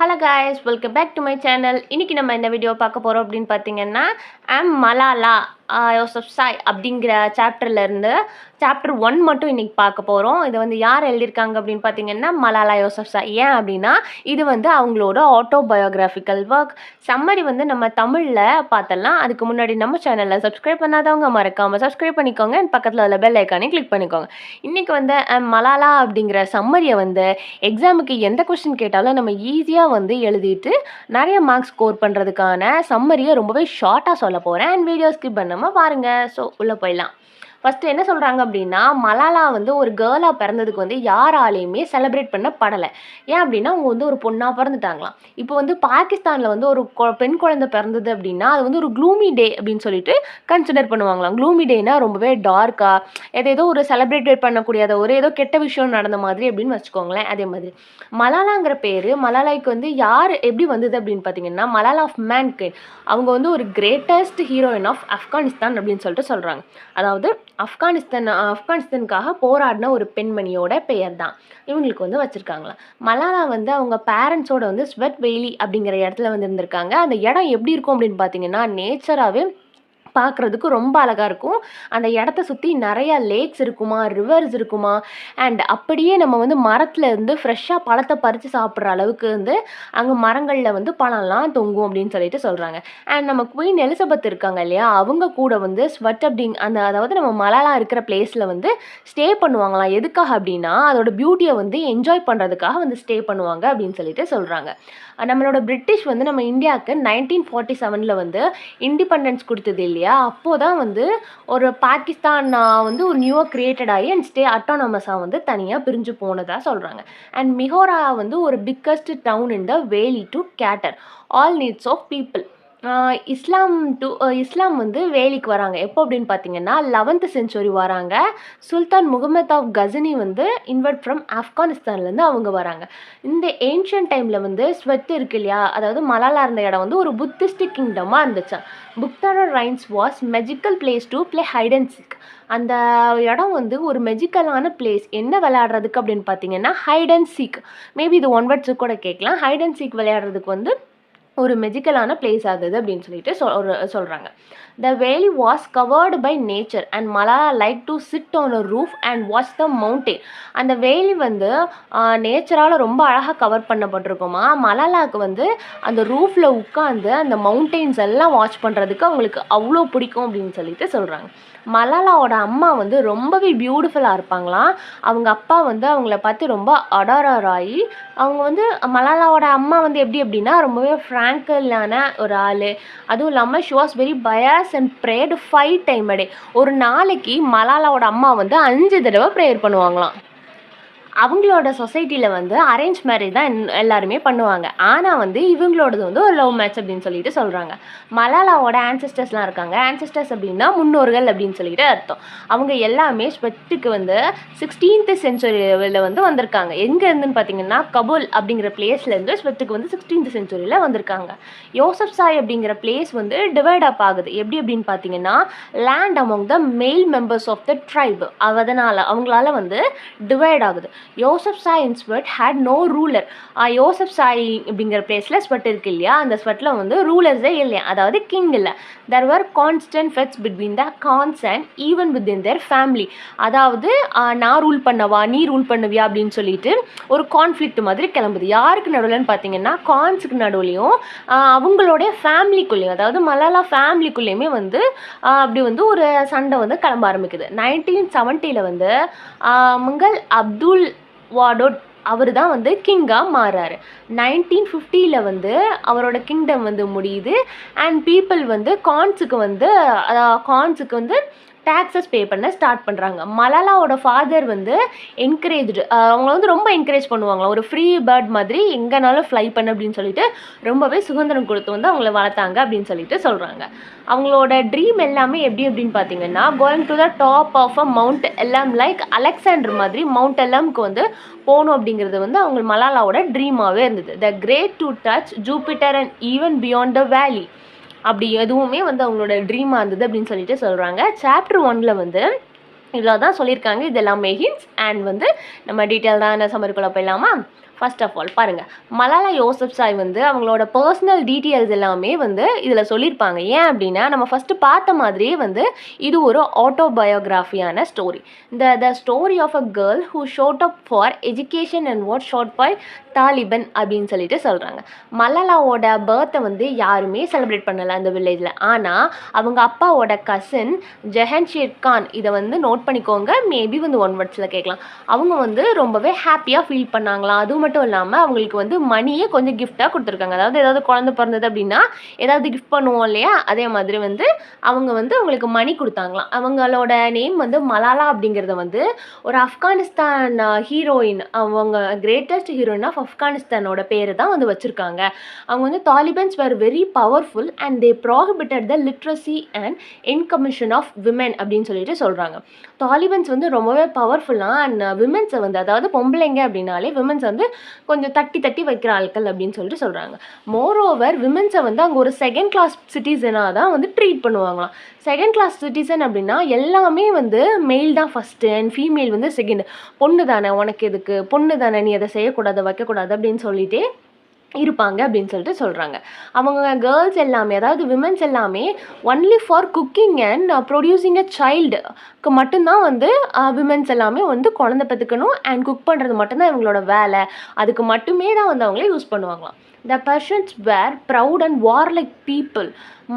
Hello guys, welcome back to my channel. இன்றைக்கி நம்ம இந்த வீடியோ பார்க்க போகிறோம் அப்படின்னு பார்த்தீங்கன்னா, ஐம் மலாலா யூசப்சாய் அப்படிங்கிற சாப்டர்லேருந்து சாப்டர் 1 மட்டும் இன்றைக்கி பார்க்க போகிறோம். இதை வந்து யார் எழுதியிருக்காங்க அப்படின்னு பார்த்தீங்கன்னா, மலாலா யூசப்சாய். ஏன் அப்படின்னா, இது வந்து அவங்களோட ஆட்டோபயோகிராஃபிக்கல் ஒர்க். சம்மரி வந்து நம்ம தமிழில் பார்த்தலாம். அதுக்கு முன்னாடி நம்ம சேனலில் சப்ஸ்கிரைப் பண்ணாதவங்க மறக்காமல் சப்ஸ்கிரைப் பண்ணிக்கோங்க. என் பக்கத்தில் உள்ள பெல் ஐக்கானே கிளிக் பண்ணிக்கோங்க. இன்றைக்கி வந்து மலாலா அப்படிங்கிற சம்மரியை வந்து எக்ஸாமுக்கு எந்த கொஸ்டின் கேட்டாலும் நம்ம ஈஸியாக வந்து எழுதிட்டு நிறைய மார்க்ஸ் ஸ்கோர் பண்ணுறதுக்கான சம்மரியை ரொம்பவே ஷார்ட்டாக சொல்ல போகிறேன். அண்ட் வீடியோ ஸ்கிப் பண்ணாமல் பாருங்கள். ஸோ உள்ளே போயிடலாம். ஃபஸ்ட்டு என்ன சொல்கிறாங்க அப்படின்னா, மலாலா வந்து ஒரு கேர்ளாக பிறந்ததுக்கு வந்து யாராலையுமே செலிப்ரேட் பண்ணப்படலை. ஏன் அப்படின்னா, அவங்க வந்து ஒரு பொண்ணாக பிறந்துட்டாங்களாம். இப்போ வந்து பாகிஸ்தானில் வந்து ஒரு பெண் குழந்தை பிறந்தது அப்படின்னா அது வந்து ஒரு க்ளூமி டே அப்படின்னு சொல்லிட்டு கன்சிடர் பண்ணுவாங்களாம். க்ளூமி டேனா ரொம்பவே டார்க்காக ஏதோ ஒரு செலிப்ரேட் பண்ணக்கூடியதை ஒரு ஏதோ கெட்ட விஷயம் நடந்த மாதிரி அப்படின்னு வச்சுக்கோங்களேன். அதே மாதிரி மலாலாங்கிற பேர் மலாலாய்க்கு வந்து யார் எப்படி வந்தது அப்படின்னு பார்த்தீங்கன்னா, மலாலா ஆஃப் மேன்கைண்ட். அவங்க வந்து ஒரு கிரேட்டஸ்ட் ஹீரோயின் ஆஃப் ஆப்கானிஸ்தான் அப்படின்னு சொல்லிட்டு சொல்கிறாங்க. அதாவது ஆப்கானிஸ்தானுக்காக போராடின ஒரு பெண்மணியோட பெயர் தான் இவங்களுக்கு வந்து வச்சுருக்காங்களாம். மலாலா வந்து அவங்க பேரண்ட்ஸோட வந்து ஸ்வெட் வேலி அப்படிங்கிற இடத்துல வந்து இருந்திருக்காங்க. அந்த இடம் எப்படி இருக்கும் அப்படின்னு பார்த்தீங்கன்னா, நேச்சராகவே பார்க்குறதுக்கு ரொம்ப அழகாக இருக்கும். அந்த இடத்த சுற்றி நிறையா லேக்ஸ் இருக்குமா, ரிவர்ஸ் இருக்குமா, அண்ட் அப்படியே நம்ம வந்து மரத்தில் இருந்து ஃப்ரெஷ்ஷாக பழத்தை பறித்து சாப்பிட்ற அளவுக்கு வந்து அங்கே மரங்களில் வந்து பழம்லாம் தொங்கும் அப்படின்னு சொல்லிட்டு சொல்கிறாங்க. அண்ட் நம்ம குயின் எலிசபெத் இருக்காங்க இல்லையா, அவங்க கூட வந்து ஸ்வெட் அதாவது நம்ம மலாலா இருக்கிற பிளேஸில் வந்து ஸ்டே பண்ணுவாங்களாம். எதுக்காக அப்படின்னா, அதோட பியூட்டியை வந்து என்ஜாய் பண்ணுறதுக்காக வந்து ஸ்டே பண்ணுவாங்க அப்படின்னு சொல்லிட்டு சொல்கிறாங்க. நம்மளோட பிரிட்டிஷ் வந்து நம்ம இந்தியாவுக்கு 1947 வந்து இண்டிபெண்டன்ஸ் கொடுத்தது இல்லையா, அப்போது தான் வந்து ஒரு பாகிஸ்தான் வந்து ஒரு நியூவாக கிரியேட்டட் ஆகி அண்ட் ஸ்டே அட்டானமஸாக வந்து தனியாக பிரிஞ்சு போனதாக சொல்கிறாங்க. அண்ட் மிஹோரா வந்து ஒரு biggest down in the valley to cater all needs of people. Islam வந்து வேலிக்கு வராங்க எப்போ அப்படின்னு பார்த்தீங்கன்னா 11th century வராங்க. சுல்தான் முகமது ஆஃப் கஜனி வந்து இன்வெர்ட் ஃப்ரம் ஆப்கானிஸ்தான்லேருந்து அவங்க வராங்க. இந்த ஏன்ஷியன்ட் டைமில் வந்து ஸ்வெட் இருக்கு இல்லையா, அதாவது மலாலா இருந்த இடம் வந்து ஒரு புத்திஸ்டிக் கிங்டமாக இருந்துச்சு. Butkara ruins was magical place to play hide and seek. அந்த இடம் வந்து ஒரு மெஜிக்கலான பிளேஸ். என்ன விளையாடுறதுக்கு அப்படின்னு பார்த்தீங்கன்னா ஹைட் அண்ட் சீக். மேபி இது ஒன் வேர்ட்ஸு கூட கேட்கலாம். ஹைட் அண்ட் சீக் விளையாடுறதுக்கு வந்து ஒரு மெஜிக்கலான பிளேஸ் ஆகுது அப்படின்னு சொல்லிட்டு சொல்கிறாங்க. The valley was covered by nature and Malala liked to sit on a roof and watch the mountain. அந்த வேலி வந்து நேச்சரால் ரொம்ப அழகாக கவர் பண்ணப்பட்டிருக்குமா. மலாலாவுக்கு வந்து அந்த ரூஃபில் உட்காந்து அந்த மவுண்டெயின்ஸ் எல்லாம் வாட்ச் பண்ணுறதுக்கு அவங்களுக்கு அவ்வளோ பிடிக்கும் அப்படின்னு சொல்லிட்டு சொல்கிறாங்க. மலாலாவோட அம்மா வந்து ரொம்பவே பியூட்டிஃபுல்லாக இருப்பாங்களாம். அவங்க அப்பா வந்து அவங்கள பார்த்து ரொம்ப அடாரர் ஆகி அவங்க வந்து மலாலாவோட அம்மா வந்து எப்படி அப்படின்னா ரொம்பவே ஃப்ராங்கலான ஒரு ஆள். அதுவும் இல்லாமல் she was very pious and prayed 5 times a day. ஒரு நாளைக்கு மலாலாவோட அம்மா வந்து 5 தடவை ப்ரேயர் பண்ணுவாங்களாம். அவங்களோட சொசைட்டியில் வந்து அரேஞ்ச் மேரேஜ் தான் எல்லாருமே பண்ணுவாங்க. ஆனால் வந்து இவங்களோடது வந்து ஒரு லவ் மேட்ச் அப்படின்னு சொல்லிட்டு சொல்கிறாங்க. மலாலாவோட ஆன்சஸ்டர்ஸ்லாம் இருக்காங்க. ஆன்சஸ்டர்ஸ் அப்படின்னா முன்னோர்கள் அப்படின்னு சொல்லிட்டு அர்த்தம். அவங்க எல்லாமே ஸ்வெட்டுக்கு வந்து 16th century வந்து வந்திருக்காங்க. எங்கே இருந்துன்னு பார்த்தீங்கன்னா கபூல் அப்படிங்கிற பிளேஸ்லேருந்து ஸ்வெட்டுக்கு வந்து 16th century வந்திருக்காங்க. யூசப்சாய் அப்படிங்கிற பிளேஸ் வந்து டிவைட் அப் ஆகுது. எப்படி அப்படின்னு பார்த்தீங்கன்னா லேண்ட் அமௌங் த மேல் மெம்பர்ஸ் ஆஃப் த ட்ரைப். அதனால் அவங்களால வந்து டிவைட் ஆகுது. யூசப்சாய் இன் sweat had no ruler. Yousafzai அப்படிங்கிற பிளேஸில் ஸ்வெட் இருக்கு இல்லையா, அந்த ஸ்வெட்டில் வந்து ரூலர்ஸே இல்லையா, அதாவது கிங் இல்லை. There were constant fights between the clans and even within their family. அதாவது நான் ரூல் பண்ணவா நீ ரூல் பண்ணுவியா அப்படின்னு சொல்லிட்டு ஒரு கான்ஃப்ளிக்ட் மாதிரி கிளம்புது. யாருக்கு நடுவில்னு பார்த்தீங்கன்னா கான்ஸுக்கு நடுவுலையும் அவங்களுடைய ஃபேமிலிக்குள்ளேயும், அதாவது மலாலா ஃபேமிலிக்குள்ளேயுமே வந்து அப்படி வந்து ஒரு சண்டை வந்து கிளம்ப ஆரம்பிக்குது. 1970 வந்து முகல் அப்துல் வாடோட் அவர் தான் வந்து கிங்காக மாறுறாரு. 1950 வந்து அவரோட கிங்டம் வந்து முடியுது. அண்ட் பீப்புள் வந்து கான்ஸுக்கு வந்து டேக்ஸஸ் பே பண்ண ஸ்டார்ட் பண்ணுறாங்க. மலாலாவோட ஃபாதர் வந்து அவங்க வந்து ரொம்ப என்கரேஜ் பண்ணுவாங்களாம். ஒரு ஃப்ரீ பேர்ட் மாதிரி எங்கேனாலும் ஃப்ளை பண்ண அப்படின்னு சொல்லிட்டு ரொம்பவே சுதந்திரம் கொடுத்து வந்து அவங்கள வளர்த்தாங்க அப்படின்னு சொல்லிட்டு சொல்கிறாங்க. அவங்களோட ட்ரீம் எல்லாமே எப்படி அப்படின்னு பார்த்தீங்கன்னா going to the top of a mount எல்லாம் லைக் அலெக்சாண்டர் மாதிரி மவுண்ட் எல்லாமுக்கு வந்து போகணும் அப்படிங்கிறது வந்து அவங்க மலாலாவோட ட்ரீமாகவே இருந்தது. The great to touch Jupiter and even beyond the valley அப்படி எதுவுமே வந்து அவங்களோட ட்ரீமாக இருந்தது அப்படின்னு சொல்லிட்டு சொல்கிறாங்க. சாப்டர் 1 வந்து இவ்வளோ தான் சொல்லியிருக்காங்க. இது எல்லாமே ஹிண்ட்ஸ் அண்ட் வந்து நம்ம டீட்டெயில் தான் சம்மரிக்குள்ளே போயிடலாமா. ஃபர்ஸ்ட் ஆஃப் ஆல் பாருங்க, மலாலா யூசப்சாய் வந்து அவங்களோட பர்சனல் டீட்டெயில்ஸ் எல்லாமே வந்து இதில் சொல்லியிருப்பாங்க. ஏன் அப்படின்னா நம்ம ஃபஸ்ட்டு பார்த்த மாதிரியே வந்து இது ஒரு ஆட்டோபயோகிராஃபியான story. The story of a girl who stood up for education and was shot by Taliban அப்படின்னு சொல்லிட்டு சொல்கிறாங்க. மலாலாவோட பர்த்தை வந்து யாருமே செலிப்ரேட் பண்ணலை அந்த வில்லேஜில். ஆனால் அவங்க அப்பாவோட கசின் ஜெஹன்ஷீர் கான், இதை வந்து நோட் பண்ணிக்கோங்க, மேபி வந்து ஒன் வேர்ட்ஸில் கேட்கலாம். அவங்க வந்து ரொம்பவே ஹாப்பியாக ஃபீல் பண்ணாங்களாம். அதுவும் மட்டும் இல்லாமல் அவங்களுக்கு வந்து மணியே கொஞ்சம் கிஃப்டாக கொடுத்துருக்காங்க. அதாவது ஏதாவது குழந்தை பிறந்தது அப்படின்னா ஏதாவது கிஃப்ட் பண்ணுவோம் இல்லையா, அதே மாதிரி வந்து அவங்க வந்து அவங்களுக்கு மணி கொடுத்தாங்களாம். அவங்களோட நேம் வந்து மலாலா அப்படிங்கிறத வந்து ஒரு ஆப்கானிஸ்தான் ஹீரோயின், அவங்க கிரேட்டஸ்ட் ஹீரோயின் ஆஃப் ஆப்கானிஸ்தானோட பேர் தான் வந்து வச்சுருக்காங்க. அவங்க வந்து Talibans were very powerful and they prohibited the literacy and in commission of women அப்படின்னு சொல்லிட்டு சொல்கிறாங்க. தாலிபன்ஸ் வந்து ரொம்பவே பவர்ஃபுல்லாக அண்ட் விமென்ஸை வந்து, அதாவது பொம்பளைங்க அப்படின்னாலே விமென்ஸ் வந்து கொஞ்சம் தட்டி தட்டி வைக்கிற ஆட்கள் அப்படின்னு சொல்லிட்டு சொல்கிறாங்க. மோரோவர் விமென்ஸை வந்து அங்கே ஒரு செகண்ட் கிளாஸ் சிட்டிசனாக தான் வந்து ட்ரீட் பண்ணுவாங்களாம். செகண்ட் கிளாஸ் சிட்டிசன் அப்படின்னா எல்லாமே வந்து மெயில் தான் ஃபஸ்ட்டு அண்ட் ஃபீமேல் வந்து செகண்ட். பொண்ணு தானே, உனக்கு எதுக்கு, பொண்ணு தானே, நீ அதை செய்யக்கூடாது வைக்கக்கூடாது அப்படின்னு சொல்லிட்டு இருப்பாங்க அப்படின்னு சொல்லிட்டு சொல்கிறாங்க. அவங்க கேர்ள்ஸ் எல்லாமே, அதாவது விமென்ஸ் எல்லாமே only for cooking and producing a சைல்டுக்கு மட்டும்தான் வந்து விமென்ஸ் எல்லாமே வந்து குழந்தை பெற்றுக்கணும் அண்ட் குக் பண்ணுறது மட்டும்தான் இவங்களோட வேலை. அதுக்கு மட்டுமே தான் வந்து அவங்களே யூஸ் பண்ணுவாங்களாம். The Persians were proud and warlike people.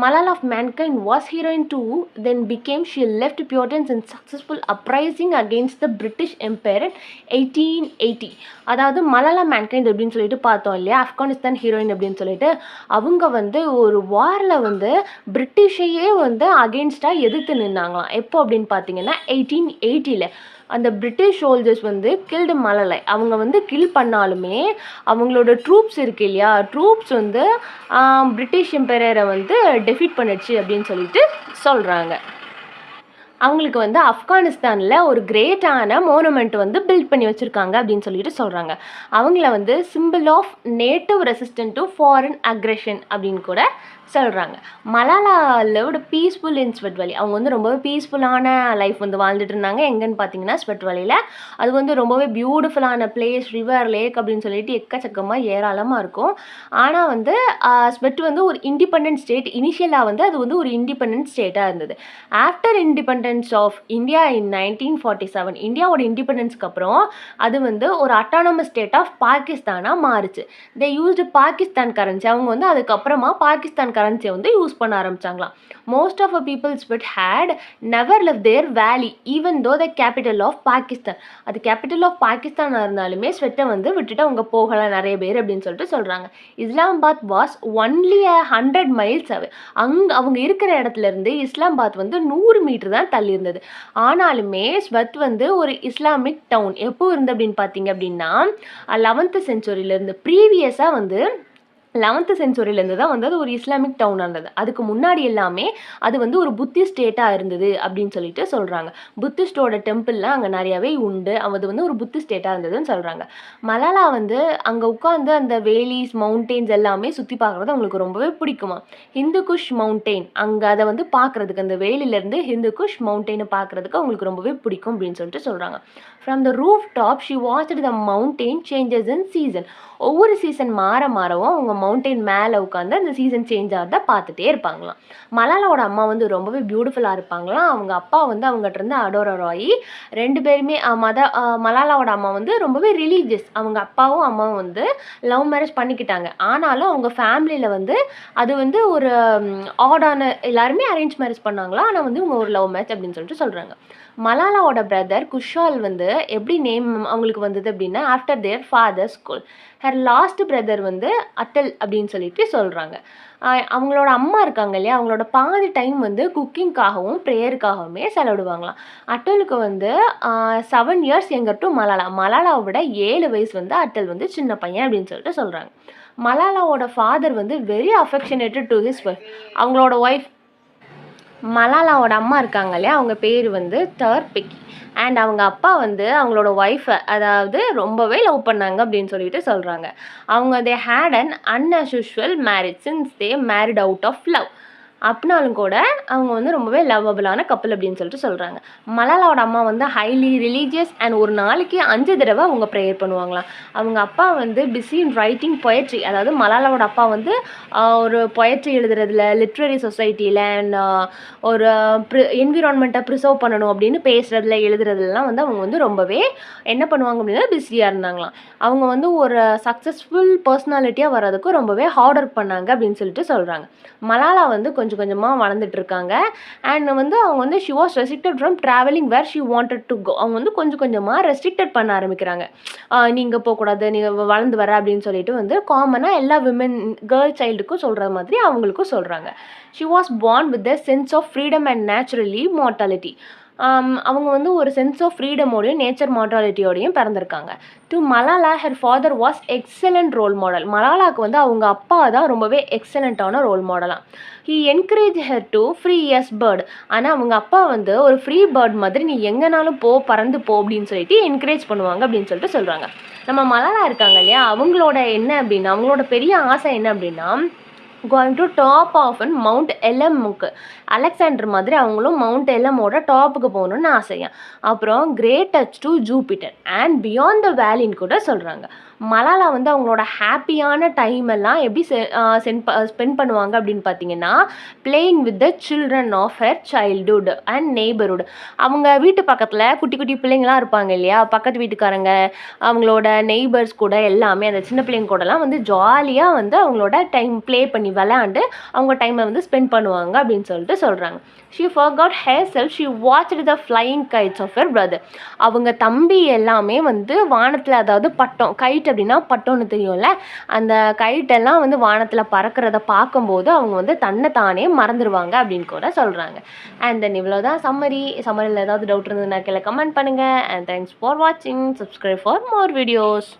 Malala of Mankind was heroine too, then became she left Puritans in successful uprising against the British Empire in 1880. அதாவது மலாலா மேன்கைண்ட் அப்படின்னு சொல்லிட்டு பார்த்தோம் இல்லையா, ஆப்கானிஸ்தான் ஹீரோயின் அப்படின்னு சொல்லிட்டு, அவங்க வந்து ஒரு வாரில் வந்து பிரிட்டிஷையே வந்து அகெயின்ஸ்டாக எதிர்த்து நின்னாங்களாம். எப்போ அப்படின்னு பார்த்தீங்கன்னா 1880. அந்த பிரிட்டிஷ் சோல்ஜர்ஸ் வந்து கில்டு மலாலா. அவங்க வந்து கில் பண்ணாலுமே அவங்களோட ட்ரூப்ஸ் இருக்கு இல்லையா, ட்ரூப்ஸ் வந்து பிரிட்டிஷ் எம்பையரை வந்து டெஃபீட் பண்ணிடுச்சு அப்படின்னு சொல்லிட்டு சொல்கிறாங்க. அவங்களுக்கு வந்து ஆப்கானிஸ்தானில் ஒரு கிரேட்டான மோனுமெண்ட் வந்து பில்ட் பண்ணி வச்சுருக்காங்க அப்படின்னு சொல்லிட்டு சொல்கிறாங்க. அவங்கள வந்து simple of native resistant to foreign aggression அப்படின்னு கூட சொல்கிறாங்க. Malala lived peaceful in Swat valley. அவங்க வந்து ரொம்பவே பீஸ்ஃபுல்லான லைஃப் வந்து வாழ்ந்துட்டு இருந்தாங்க. எங்கன்னு பார்த்தீங்கன்னா ஸ்வெட் வேலியில். அது வந்து ரொம்பவே பியூட்டிஃபுல்லான பிளேஸ், ரிவர், லேக் அப்படின்னு சொல்லிட்டு எக்கச்சக்கமாக ஏராளமாக இருக்கும். ஆனால் வந்து ஸ்வெட் வந்து ஒரு இண்டிபெண்டன்ட் ஸ்டேட். இனிஷியலாக வந்து அது வந்து ஒரு இண்டிபெண்டன்ட் ஸ்டேட்டாக இருந்தது. After independence of India in 1947, இந்தியாவோட இண்டிபெண்டன்ஸ்க்கு அப்புறம் அது வந்து ஒரு அட்டானமஸ் ஸ்டேட் ஆஃப் பாகிஸ்தானாக மாறுச்சு. They used Pakistan currency. அவங்க வந்து அதுக்கப்புறமா பாகிஸ்தான் கரன்சியை வந்து யூஸ் பண்ண ஆரம்பிச்சாங்களாம். Most of peoples but had never leave their valley even தோ த கேபிட்டல் ஆஃப் பாகிஸ்தான். அது கேபிட்டல் ஆஃப் பாகிஸ்தானாக இருந்தாலுமே ஸ்வெட்டை வந்து விட்டுட்டு அவங்க போகலாம் நிறைய பேர் அப்படின்னு சொல்லிட்டு சொல்கிறாங்க. இஸ்லாமாபாத் வாஸ் ஒன்லி 100 மைல்ஸ் அவே. அவங்க இருக்கிற இடத்துல இருந்து இஸ்லாமாபாத் வந்து 100 மீட்டர் தான் தள்ளி இருந்தது. ஆனாலுமே ஸ்வெட் வந்து ஒரு இஸ்லாமிக் டவுன். எப்போ இருந்து அப்படின்னு பார்த்தீங்க அப்படின்னா 11th செஞ்சுரியிலேருந்து, ப்ரீவியஸாக வந்து 11th செஞ்சுரியிலேருந்து தான் வந்து அது ஒரு இஸ்லாமிக் டவுனாக இருந்தது. அதுக்கு முன்னாடி எல்லாமே அது வந்து ஒரு புத்திஸ்ட் ஸ்டேட்டாக இருந்தது அப்படின்னு சொல்லிட்டு சொல்கிறாங்க. புத்திஸ்டோட டெம்பிள்லாம் அங்கே நிறையாவே உண்டு. அது வந்து ஒரு புத்திஸ்ட் ஸ்டேட்டாக இருந்ததுன்னு சொல்கிறாங்க. மலாலா வந்து அங்கே உட்காந்து அந்த வேலிஸ், மவுண்டெயின்ஸ் எல்லாமே சுற்றி பார்க்குறது அவங்களுக்கு ரொம்பவே பிடிக்குமா. ஹிந்து குஷ் மவுண்டெயின், அங்கே அதை வந்து பார்க்குறதுக்கு, அந்த வேலியிலேருந்து ஹிந்து குஷ் மவுண்டெயினை பார்க்குறதுக்கு அவங்களுக்கு ரொம்பவே பிடிக்கும் அப்படின்னு சொல்லிட்டு சொல்கிறாங்க. From the roof top she watched the mountain changes in season. ஒவ்வொரு சீசன் மாற மாறவும் அவங்க மவுண்டெயின் மேலே உட்காந்து அந்த சீசன் சேஞ்ச் ஆகிறத பார்த்துட்டே இருப்பாங்களாம். மலாலாவோட அம்மா வந்து ரொம்பவே பியூட்டிஃபுல்லாக இருப்பாங்களாம். அவங்க அப்பா வந்து அவங்ககிட்ட இருந்து அடோரர் ஆகி 2 பேருமே மலாலாவோட அம்மா வந்து ரொம்பவே ரிலீஜியஸ். அவங்க அப்பாவும் அம்மாவும் வந்து லவ் மேரேஜ் பண்ணிக்கிட்டாங்க. ஆனாலும் அவங்க ஃபேமிலியில் வந்து அது வந்து ஒரு ஆடான, எல்லாருமே அரேஞ்ச் மேரேஜ் பண்ணாங்களா, ஆனால் வந்து இவங்க ஒரு லவ் மேரேஜ் அப்படின்னு சொல்லிட்டு சொல்கிறாங்க. மலாலாவோட பிரதர் குஷால் வந்து எப்படி நேம் அவங்களுக்கு வந்தது அப்படின்னா after their father school. Her last brother வந்து அட்டல் அப்படின்னு சொல்லிட்டு சொல்கிறாங்க. அவங்களோட அம்மா இருக்காங்க இல்லையா, அவங்களோட பாதி டைம் வந்து குக்கிங்காகவும் ப்ரேயருக்காகவுமே செலவிடுவாங்களாம். அட்டலுக்கு வந்து 7 இயர்ஸ் எங்கர் டு மலாலா. மலாலாவை விட 7 வயசு வந்து அட்டல் வந்து சின்ன பையன் அப்படின்னு சொல்லிட்டு சொல்கிறாங்க. மலாலாவோட ஃபாதர் வந்து வெரி அஃபெக்ஷனேட்டட் டு ஹிஸ் ஒய்ஃப். அவங்களோட ஒய்ஃப் மலாலாவோட அம்மா இருக்காங்க இல்லையா, அவங்க பேர் வந்து டர்பிக். அண்ட் அவங்க அப்பா வந்து அவங்களோட ஒய்ஃபை அதாவது ரொம்பவே லவ் பண்ணாங்க அப்படின்னு சொல்லிட்டு சொல்கிறாங்க. அவங்க they had an unusual marriage since they married out of love. அப்படினாலும் கூட அவங்க வந்து ரொம்பவே லவ்வபிளான கப்புள் அப்படின்னு சொல்லிட்டு சொல்கிறாங்க. மலாலாவோட அம்மா வந்து ஹைலி ரிலீஜியஸ் அண்ட் ஒரு நாளைக்கு 5 தடவை அவங்க ப்ரேயர் பண்ணுவாங்களாம். அவங்க அப்பா வந்து பிஸி இன் ரைட்டிங் பொயட்ரி, அதாவது மலாலாவோட அப்பா வந்து ஒரு பொயட்ரி எழுதுறதுல, லிட்ரரி சொசைட்டியில் அண்ட் ஒரு என்விரான்மெண்ட்டை ப்ரிசர்வ் பண்ணணும் அப்படின்னு பேசுகிறதுல எழுதுறதுலாம் வந்து அவங்க வந்து ரொம்பவே என்ன பண்ணுவாங்க அப்படின்னா பிஸியாக இருந்தாங்களாம். அவங்க வந்து ஒரு சக்ஸஸ்ஃபுல் பர்சனாலிட்டியாக வர்றதுக்கு ரொம்பவே ஹார்ட் ஒர்க் பண்ணாங்க அப்படின்னு சொல்லிட்டு சொல்கிறாங்க. மலாலா வந்து கொஞ்சம் கொஞ்சமாக வளர்ந்துட்டு இருக்காங்க. அண்ட் வந்து அவங்க வந்து she was restricted from travelling where she wanted to go. அவங்க வந்து கொஞ்சம் கொஞ்சமாக ரெஸ்ட்ரிக்டட் பண்ண ஆரம்பிக்கிறாங்க. நீங்கள் போகக்கூடாது, நீங்கள் வளர்ந்து வர அப்படின்னு சொல்லிட்டு வந்து காமனாக எல்லா விமன் கேர்ள் சைல்டுக்கும் சொல்கிற மாதிரி அவங்களுக்கும் சொல்கிறாங்க. She was born with a sense of freedom and naturally mortality. அவங்க வந்து ஒரு சென்ஸ் ஆஃப் ஃப்ரீடமோடையும் நேச்சர் மார்டாலிட்டியோடையும் பிறந்திருக்காங்க. To Malala her father was excellent role model. மலாலாவுக்கு வந்து அவங்க அப்பா தான் ரொம்பவே எக்ஸலண்ட்டான ரோல் மாடலாம். He encourage her to free as bird. ஆனால் அவங்க அப்பா வந்து ஒரு ஃப்ரீ பேர்ட் மாதிரி நீ எங்கேனாலும் பறந்து போ அப்படின்னு சொல்லிட்டு என்கரேஜ் பண்ணுவாங்க அப்படின்னு சொல்லிட்டு சொல்கிறாங்க. நம்ம மலாலா இருக்காங்க இல்லையா, அவங்களோட என்ன அப்படின்னா, அவங்களோட பெரிய ஆசை என்ன அப்படின்னா, going to top of and mount எலமுக்கு, அலெக்சாண்டர் மாதிரி அவங்களும் மவுண்ட் எலமோட டாப்புக்கு போகணுன்னு ஆசையா. அப்புறம் great touch to Jupiter and beyond the வேலின்னு கூட சொல்கிறாங்க. மலாலா வந்து அவங்களோட ஹாப்பியான டைம் எல்லாம் எப்படி ஸ்பெண்ட் பண்ணுவாங்க அப்படின்னு பார்த்தீங்கன்னா, playing with the children of her childhood and neighbourhood. அவங்க வீட்டு பக்கத்தில் குட்டி குட்டி பிள்ளைங்களாம் இருப்பாங்க இல்லையா, பக்கத்து வீட்டுக்காரங்க, அவங்களோட நெய்பர்ஸ் கூட எல்லாமே அந்த சின்ன பிள்ளைங்க கூடலாம் வந்து ஜாலியாக வந்து அவங்களோட டைம் ப்ளே பண்ணி விளையாண்டு அவங்க டைமை வந்து ஸ்பெண்ட் பண்ணுவாங்க அப்படின்னு சொல்லிட்டு சொல்கிறாங்க. She forgot herself, she watched the flying kites of her brother. அவங்க தம்பி எல்லாமே வந்து வானத்தில், அதாவது பட்டம், கைட் அப்படின்னா பட்டம்னு தெரியும்ல, அந்த கைட்டெல்லாம் வந்து வானத்தில் பறக்கிறத பார்க்கும்போது அவங்க வந்து தன்னை தானே மறந்துடுவாங்க அப்படின்னு கூட சொல்கிறாங்க. அண்ட் தென் இவ்வளோதான் சம்மரியில் ஏதாவது டவுட் இருந்ததுன்னா கீழே கமெண்ட் பண்ணுங்கள். அண்ட் தேங்க்ஸ் ஃபார் வாட்சிங். Subscribe for more videos.